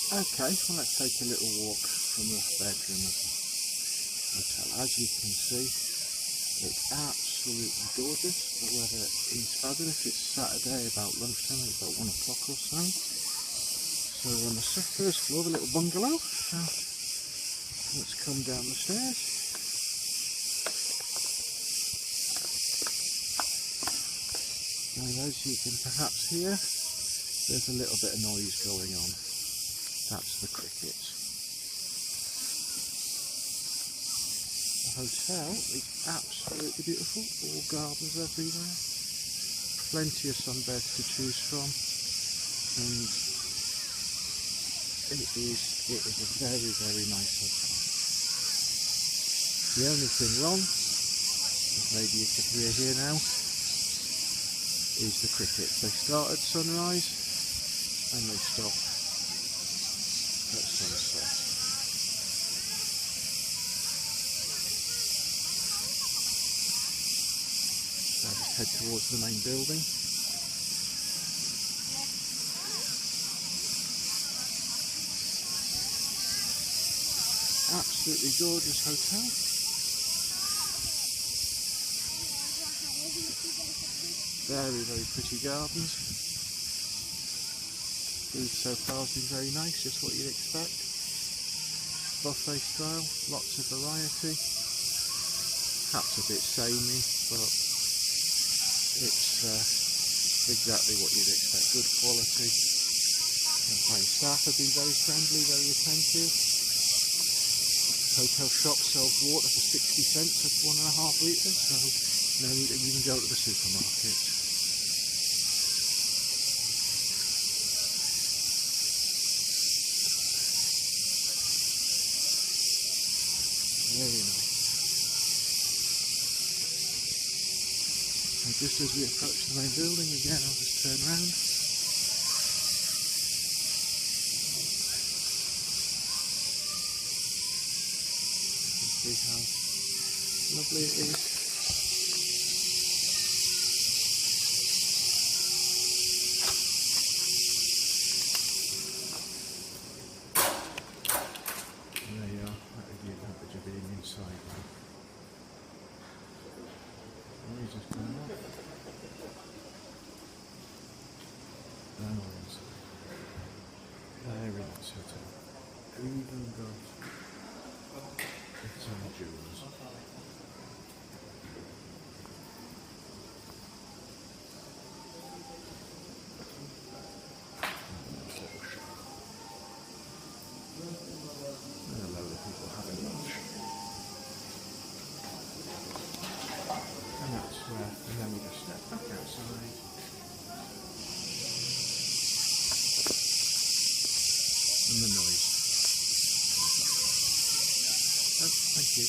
Okay, well, let's take a little walk from the bedroom of the hotel. As you can see, it's absolutely gorgeous. The weather is fabulous. It's Saturday about lunchtime, it's about 1 o'clock or so. So we're on the first floor of a little bungalow. So let's come down the stairs. And as you can perhaps hear, there's a little bit of noise going on. That's the crickets. The hotel is absolutely beautiful, all gardens everywhere, plenty of sunbeds to choose from, and it is a very, very nice hotel. The only thing wrong, as maybe you can hear here now, is the crickets. They start at sunrise and they stop at sunset. So I'll just head towards the main building. Absolutely gorgeous hotel. Very, very pretty gardens. Food so far has been very nice, just what you'd expect. Buffet style, lots of variety. Perhaps a bit samey, but it's exactly what you'd expect. Good quality. And my staff have been very friendly, very attentive. Hotel shop sells water for 60 cents of 1.5 litres, so no need to even go to the supermarket. Very nice. And just as we approach the main building again, I'll just turn around. You can see how lovely it is. There you are, that is the advantage of being inside now. He's just coming off. Now we're inside. Very nice hotel. Even got its own jewels. Nice little shop. And a load of people having lunch. And that's where, and then we just step back outside. And the noise. Oh, thank you.